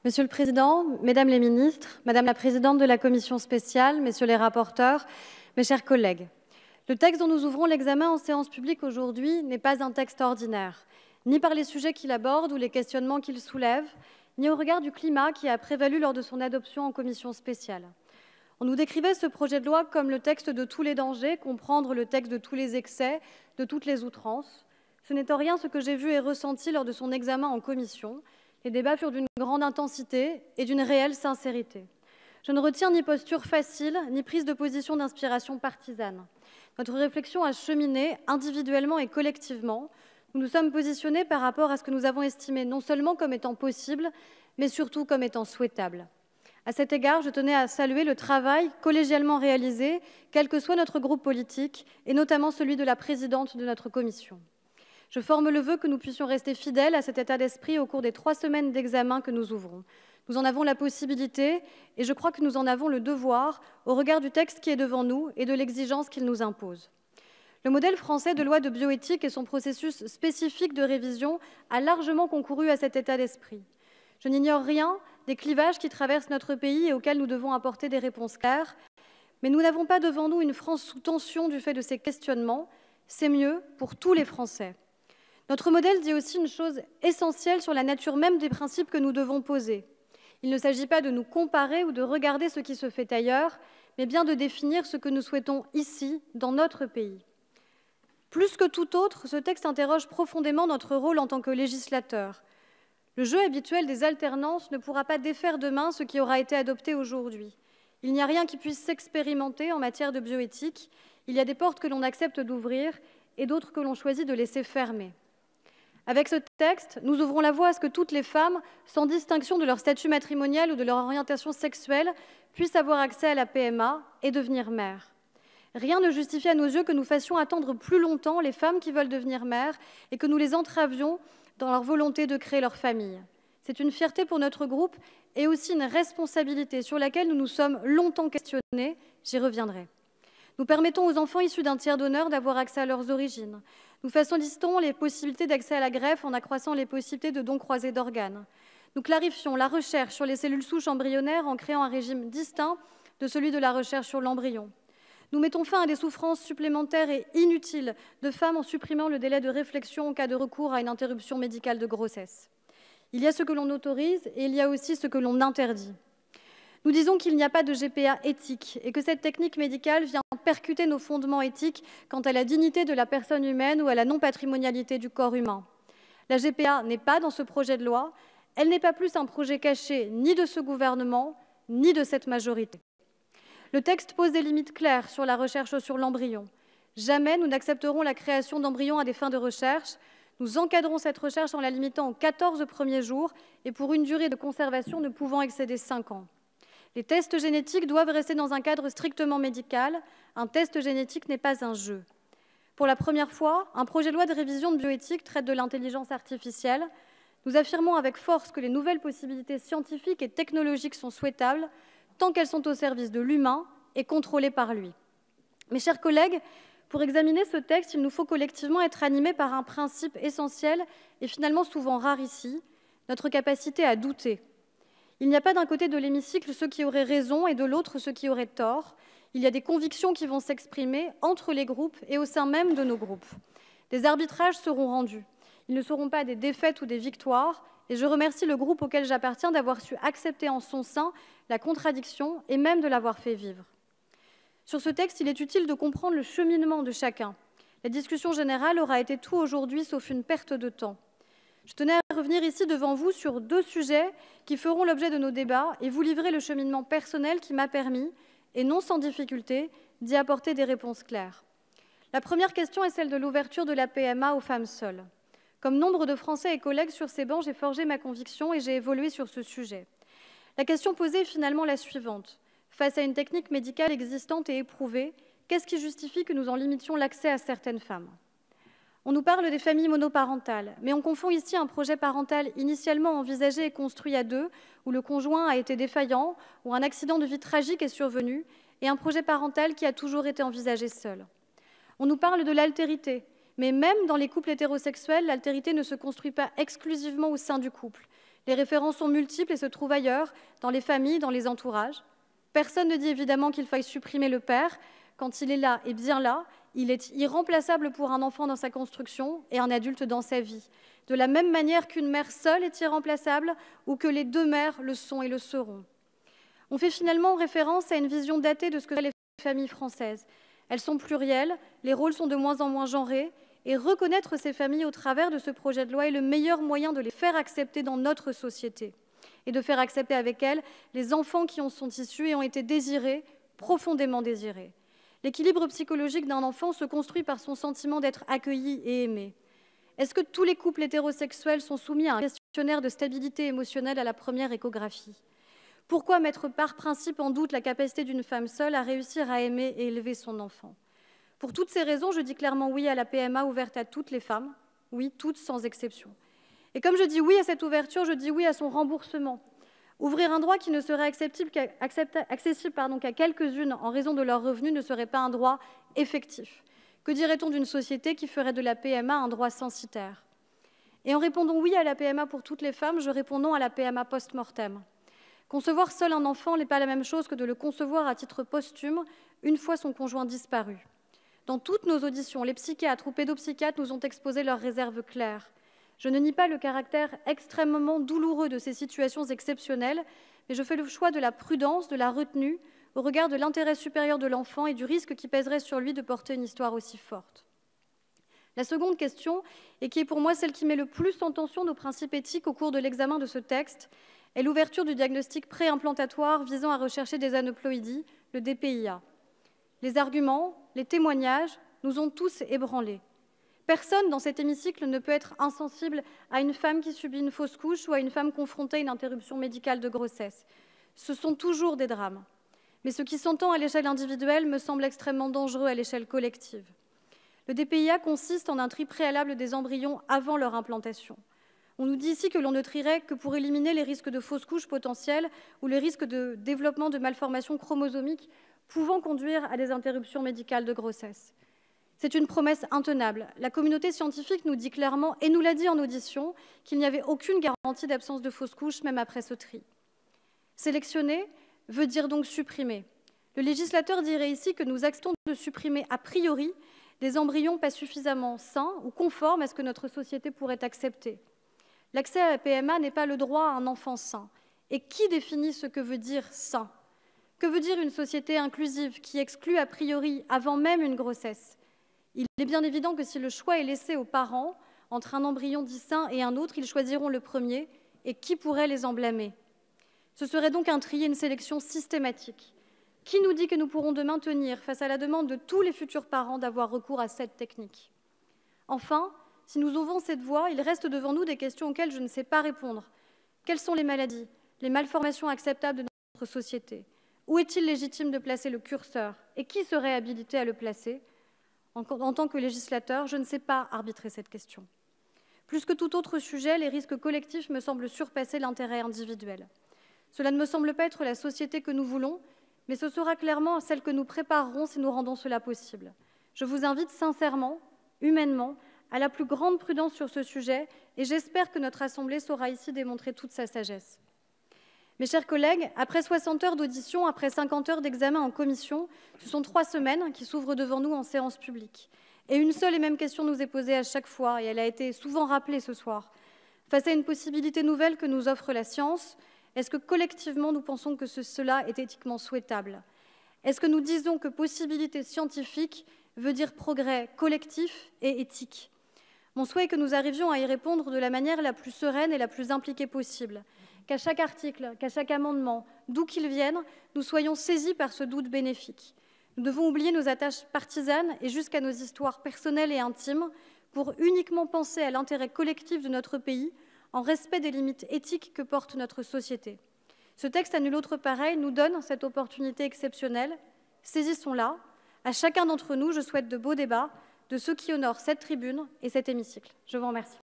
Monsieur le Président, Mesdames les ministres, Madame la Présidente de la Commission spéciale, Messieurs les rapporteurs, mes chers collègues, le texte dont nous ouvrons l'examen en séance publique aujourd'hui n'est pas un texte ordinaire, ni par les sujets qu'il aborde ou les questionnements qu'il soulève, ni au regard du climat qui a prévalu lors de son adoption en commission spéciale. On nous décrivait ce projet de loi comme le texte de tous les dangers, comprendre le texte de tous les excès, de toutes les outrances. Ce n'est en rien ce que j'ai vu et ressenti lors de son examen en commission. Les débats furent d'une grande intensité et d'une réelle sincérité. Je ne retiens ni posture facile, ni prise de position d'inspiration partisane. Notre réflexion a cheminé individuellement et collectivement. Nous nous sommes positionnés par rapport à ce que nous avons estimé non seulement comme étant possible, mais surtout comme étant souhaitable. À cet égard, je tenais à saluer le travail collégialement réalisé, quel que soit notre groupe politique, et notamment celui de la présidente de notre commission. Je forme le vœu que nous puissions rester fidèles à cet état d'esprit au cours des 3 semaines d'examen que nous ouvrons. Nous en avons la possibilité et je crois que nous en avons le devoir au regard du texte qui est devant nous et de l'exigence qu'il nous impose. Le modèle français de loi de bioéthique et son processus spécifique de révision a largement concouru à cet état d'esprit. Je n'ignore rien des clivages qui traversent notre pays et auxquels nous devons apporter des réponses claires, mais nous n'avons pas devant nous une France sous tension du fait de ces questionnements. C'est mieux pour tous les Français. Notre modèle dit aussi une chose essentielle sur la nature même des principes que nous devons poser. Il ne s'agit pas de nous comparer ou de regarder ce qui se fait ailleurs, mais bien de définir ce que nous souhaitons ici, dans notre pays. Plus que tout autre, ce texte interroge profondément notre rôle en tant que législateur. Le jeu habituel des alternances ne pourra pas défaire demain ce qui aura été adopté aujourd'hui. Il n'y a rien qui puisse s'expérimenter en matière de bioéthique. Il y a des portes que l'on accepte d'ouvrir et d'autres que l'on choisit de laisser fermer. Avec ce texte, nous ouvrons la voie à ce que toutes les femmes, sans distinction de leur statut matrimonial ou de leur orientation sexuelle, puissent avoir accès à la PMA et devenir mères. Rien ne justifie à nos yeux que nous fassions attendre plus longtemps les femmes qui veulent devenir mères et que nous les entravions dans leur volonté de créer leur famille. C'est une fierté pour notre groupe et aussi une responsabilité sur laquelle nous nous sommes longtemps questionnés. J'y reviendrai. Nous permettons aux enfants issus d'un tiers donneur d'avoir accès à leurs origines. Nous facilitons les possibilités d'accès à la greffe en accroissant les possibilités de dons croisés d'organes. Nous clarifions la recherche sur les cellules souches embryonnaires en créant un régime distinct de celui de la recherche sur l'embryon. Nous mettons fin à des souffrances supplémentaires et inutiles de femmes en supprimant le délai de réflexion en cas de recours à une interruption médicale de grossesse. Il y a ce que l'on autorise et il y a aussi ce que l'on interdit. Nous disons qu'il n'y a pas de GPA éthique et que cette technique médicale vient percuter nos fondements éthiques quant à la dignité de la personne humaine ou à la non-patrimonialité du corps humain. La GPA n'est pas dans ce projet de loi, elle n'est pas plus un projet caché ni de ce gouvernement, ni de cette majorité. Le texte pose des limites claires sur la recherche sur l'embryon. Jamais nous n'accepterons la création d'embryons à des fins de recherche. Nous encadrons cette recherche en la limitant aux 14 premiers jours et pour une durée de conservation ne pouvant excéder 5 ans. Les tests génétiques doivent rester dans un cadre strictement médical. Un test génétique n'est pas un jeu. Pour la première fois, un projet de loi de révision de bioéthique traite de l'intelligence artificielle. Nous affirmons avec force que les nouvelles possibilités scientifiques et technologiques sont souhaitables tant qu'elles sont au service de l'humain et contrôlées par lui. Mes chers collègues, pour examiner ce texte, il nous faut collectivement être animés par un principe essentiel et finalement souvent rare ici, notre capacité à douter. Il n'y a pas d'un côté de l'hémicycle ceux qui auraient raison et de l'autre ceux qui auraient tort. Il y a des convictions qui vont s'exprimer entre les groupes et au sein même de nos groupes. Des arbitrages seront rendus. Ils ne seront pas des défaites ou des victoires. Et je remercie le groupe auquel j'appartiens d'avoir su accepter en son sein la contradiction et même de l'avoir fait vivre. Sur ce texte, il est utile de comprendre le cheminement de chacun. La discussion générale aura été tout aujourd'hui sauf une perte de temps. Je tenais à revenir ici devant vous sur 2 sujets qui feront l'objet de nos débats et vous livrer le cheminement personnel qui m'a permis, et non sans difficulté, d'y apporter des réponses claires. La première question est celle de l'ouverture de la PMA aux femmes seules. Comme nombre de Français et collègues sur ces bancs, j'ai forgé ma conviction et j'ai évolué sur ce sujet. La question posée est finalement la suivante. Face à une technique médicale existante et éprouvée, qu'est-ce qui justifie que nous en limitions l'accès à certaines femmes ? On nous parle des familles monoparentales, mais on confond ici un projet parental initialement envisagé et construit à 2, où le conjoint a été défaillant, où un accident de vie tragique est survenu, et un projet parental qui a toujours été envisagé seul. On nous parle de l'altérité, mais même dans les couples hétérosexuels, l'altérité ne se construit pas exclusivement au sein du couple. Les références sont multiples et se trouvent ailleurs, dans les familles, dans les entourages. Personne ne dit évidemment qu'il faille supprimer le père. Quand il est là et bien là, il est irremplaçable pour un enfant dans sa construction et un adulte dans sa vie. De la même manière qu'une mère seule est irremplaçable ou que les deux mères le sont et le seront. On fait finalement référence à une vision datée de ce que sont les familles françaises. Elles sont plurielles, les rôles sont de moins en moins genrés, et reconnaître ces familles au travers de ce projet de loi est le meilleur moyen de les faire accepter dans notre société et de faire accepter avec elles les enfants qui en sont issus et ont été désirés, profondément désirés. L'équilibre psychologique d'un enfant se construit par son sentiment d'être accueilli et aimé. Est-ce que tous les couples hétérosexuels sont soumis à un questionnaire de stabilité émotionnelle à la première échographie? Pourquoi mettre par principe en doute la capacité d'une femme seule à réussir à aimer et élever son enfant? Pour toutes ces raisons, je dis clairement oui à la PMA ouverte à toutes les femmes, oui, toutes sans exception. Et comme je dis oui à cette ouverture, je dis oui à son remboursement. Ouvrir un droit qui ne serait accessible qu'à quelques-unes en raison de leurs revenus ne serait pas un droit effectif. Que dirait-on d'une société qui ferait de la PMA un droit censitaire? Et en répondant oui à la PMA pour toutes les femmes, je réponds non à la PMA post-mortem. Concevoir seul un enfant n'est pas la même chose que de le concevoir à titre posthume une fois son conjoint disparu. Dans toutes nos auditions, les psychiatres ou pédopsychiatres nous ont exposé leurs réserves claires. Je ne nie pas le caractère extrêmement douloureux de ces situations exceptionnelles, mais je fais le choix de la prudence, de la retenue, au regard de l'intérêt supérieur de l'enfant et du risque qui pèserait sur lui de porter une histoire aussi forte. La seconde question, et qui est pour moi celle qui met le plus en tension nos principes éthiques au cours de l'examen de ce texte, est l'ouverture du diagnostic préimplantatoire visant à rechercher des aneuploïdies, le DPIA. Les arguments, les témoignages nous ont tous ébranlés. Personne dans cet hémicycle ne peut être insensible à une femme qui subit une fausse couche ou à une femme confrontée à une interruption médicale de grossesse. Ce sont toujours des drames. Mais ce qui s'entend à l'échelle individuelle me semble extrêmement dangereux à l'échelle collective. Le DPIA consiste en un tri préalable des embryons avant leur implantation. On nous dit ici que l'on ne trierait que pour éliminer les risques de fausse couche potentielles ou les risques de développement de malformations chromosomiques pouvant conduire à des interruptions médicales de grossesse. C'est une promesse intenable. La communauté scientifique nous dit clairement, et nous l'a dit en audition, qu'il n'y avait aucune garantie d'absence de fausse couche, même après ce tri. Sélectionner veut dire donc supprimer. Le législateur dirait ici que nous acceptons de supprimer a priori des embryons pas suffisamment sains ou conformes à ce que notre société pourrait accepter. L'accès à la PMA n'est pas le droit à un enfant sain. Et qui définit ce que veut dire sain? Que veut dire une société inclusive qui exclut a priori avant même une grossesse? Il est bien évident que si le choix est laissé aux parents entre un embryon dit sain et un autre, ils choisiront le premier, et qui pourrait les en blâmer? Ce serait donc un tri et une sélection systématique. Qui nous dit que nous pourrons demain tenir face à la demande de tous les futurs parents d'avoir recours à cette technique? Enfin, si nous ouvrons cette voie, il reste devant nous des questions auxquelles je ne sais pas répondre. Quelles sont les maladies, les malformations acceptables de notre société? Où est-il légitime de placer le curseur? Et qui serait habilité à le placer? En tant que législateur, je ne sais pas arbitrer cette question. Plus que tout autre sujet, les risques collectifs me semblent surpasser l'intérêt individuel. Cela ne me semble pas être la société que nous voulons, mais ce sera clairement celle que nous préparerons si nous rendons cela possible. Je vous invite sincèrement, humainement, à la plus grande prudence sur ce sujet, et j'espère que notre Assemblée saura ici démontrer toute sa sagesse. Mes chers collègues, après 60 heures d'audition, après 50 heures d'examen en commission, ce sont 3 semaines qui s'ouvrent devant nous en séance publique. Et une seule et même question nous est posée à chaque fois, et elle a été souvent rappelée ce soir. Face à une possibilité nouvelle que nous offre la science, est-ce que collectivement nous pensons que cela est éthiquement souhaitable? Est-ce que nous disons que possibilité scientifique veut dire progrès collectif et éthique? Mon souhait est que nous arrivions à y répondre de la manière la plus sereine et la plus impliquée possible, qu'à chaque article, qu'à chaque amendement, d'où qu'il vienne, nous soyons saisis par ce doute bénéfique. Nous devons oublier nos attaches partisanes et jusqu'à nos histoires personnelles et intimes pour uniquement penser à l'intérêt collectif de notre pays en respect des limites éthiques que porte notre société. Ce texte, à nul autre pareil, nous donne cette opportunité exceptionnelle. Saisissons-la. À chacun d'entre nous, je souhaite de beaux débats, de ceux qui honorent cette tribune et cet hémicycle. Je vous remercie.